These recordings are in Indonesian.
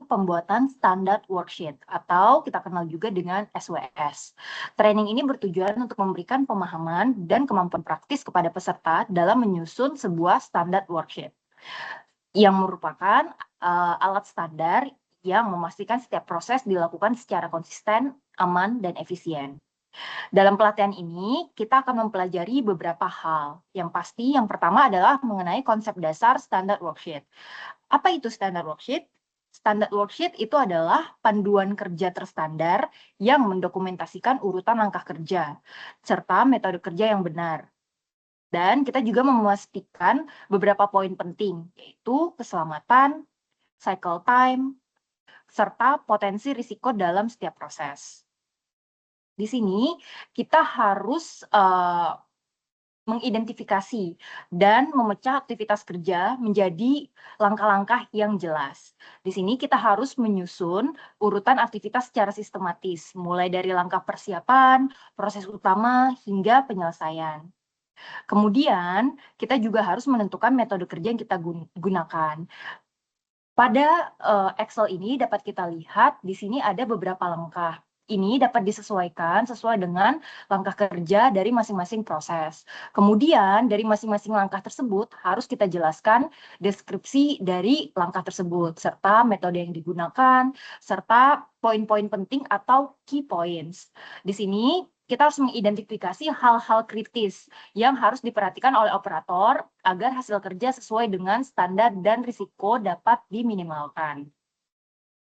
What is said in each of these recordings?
pembuatan standar worksheet atau kita kenal juga dengan SWS. Training ini bertujuan untuk memberikan pemahaman dan kemampuan praktis kepada peserta dalam menyusun sebuah standar worksheet yang merupakan alat standar yang memastikan setiap proses dilakukan secara konsisten, aman, dan efisien. Dalam pelatihan ini, kita akan mempelajari beberapa hal. Yang pasti, yang pertama adalah mengenai konsep dasar standar worksheet. Apa itu standar worksheet? Standar worksheet itu adalah panduan kerja terstandar yang mendokumentasikan urutan langkah kerja, serta metode kerja yang benar. Dan kita juga memastikan beberapa poin penting, yaitu keselamatan, cycle time, serta potensi risiko dalam setiap proses. Di sini kita harus mengidentifikasi dan memecah aktivitas kerja menjadi langkah-langkah yang jelas. Di sini kita harus menyusun urutan aktivitas secara sistematis, mulai dari langkah persiapan, proses utama, hingga penyelesaian. Kemudian, kita juga harus menentukan metode kerja yang kita gunakan. Pada Excel ini dapat kita lihat di sini ada beberapa langkah. Ini dapat disesuaikan sesuai dengan langkah kerja dari masing-masing proses. Kemudian dari masing-masing langkah tersebut harus kita jelaskan deskripsi dari langkah tersebut, serta metode yang digunakan, serta poin-poin penting atau key points. Di sini kita harus mengidentifikasi hal-hal kritis yang harus diperhatikan oleh operator agar hasil kerja sesuai dengan standar dan risiko dapat diminimalkan.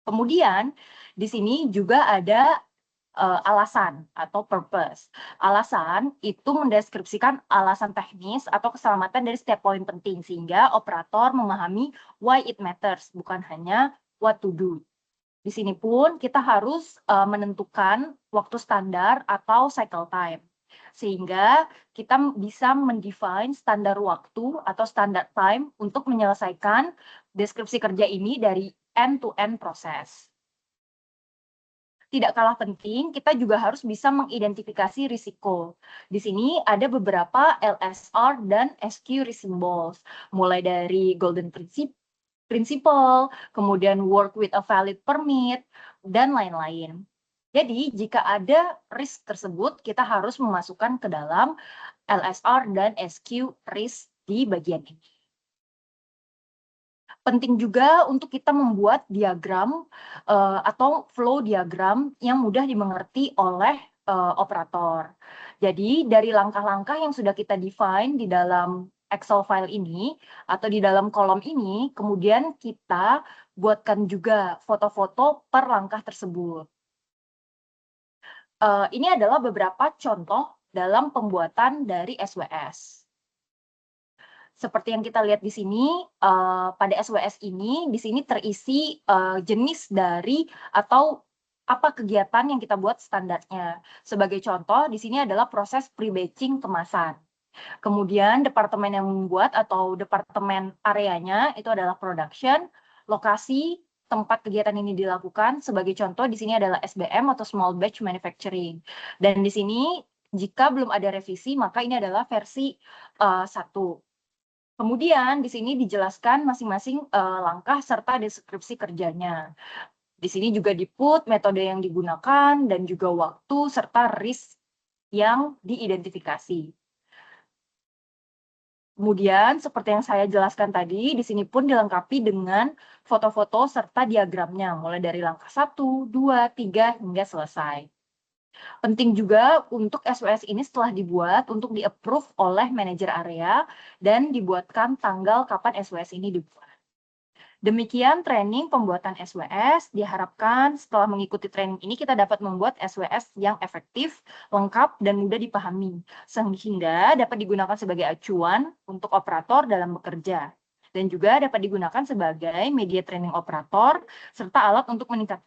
Kemudian, di sini juga ada alasan atau purpose. Alasan itu mendeskripsikan alasan teknis atau keselamatan dari setiap poin penting, sehingga operator memahami why it matters, bukan hanya what to do. Di sini pun kita harus menentukan waktu standar atau cycle time, sehingga kita bisa mendefine standar waktu atau standar time untuk menyelesaikan deskripsi kerja ini dari end-to-end proses. Tidak kalah penting, kita juga harus bisa mengidentifikasi risiko. Di sini ada beberapa LSR dan SQ risk symbols, mulai dari Golden Principle, kemudian work with a valid permit, dan lain-lain. Jadi, jika ada risk tersebut, kita harus memasukkan ke dalam LSR dan SQ risk di bagian ini. Penting juga untuk kita membuat diagram atau flow diagram yang mudah dimengerti oleh operator. Jadi dari langkah-langkah yang sudah kita define di dalam Excel file ini atau di dalam kolom ini, kemudian kita buatkan juga foto-foto per langkah tersebut. Ini adalah beberapa contoh dalam pembuatan dari SWS. Seperti yang kita lihat di sini, pada SWS ini, di sini terisi jenis dari atau apa kegiatan yang kita buat standarnya. Sebagai contoh, di sini adalah proses pre-batching kemasan. Kemudian departemen yang membuat atau departemen areanya itu adalah production, lokasi tempat kegiatan ini dilakukan. Sebagai contoh, di sini adalah SBM atau small batch manufacturing. Dan di sini, jika belum ada revisi, maka ini adalah versi 1. Kemudian di sini dijelaskan masing-masing langkah serta deskripsi kerjanya. Di sini juga di-put metode yang digunakan dan juga waktu serta risk yang diidentifikasi. Kemudian seperti yang saya jelaskan tadi, di sini pun dilengkapi dengan foto-foto serta diagramnya, mulai dari langkah 1, 2, 3, hingga selesai. Penting juga untuk SWS ini setelah dibuat untuk di-approve oleh manajer area dan dibuatkan tanggal kapan SWS ini dibuat. Demikian training pembuatan SWS. Diharapkan setelah mengikuti training ini kita dapat membuat SWS yang efektif, lengkap, dan mudah dipahami, sehingga dapat digunakan sebagai acuan untuk operator dalam bekerja. Dan juga dapat digunakan sebagai media training operator, serta alat untuk meningkatkan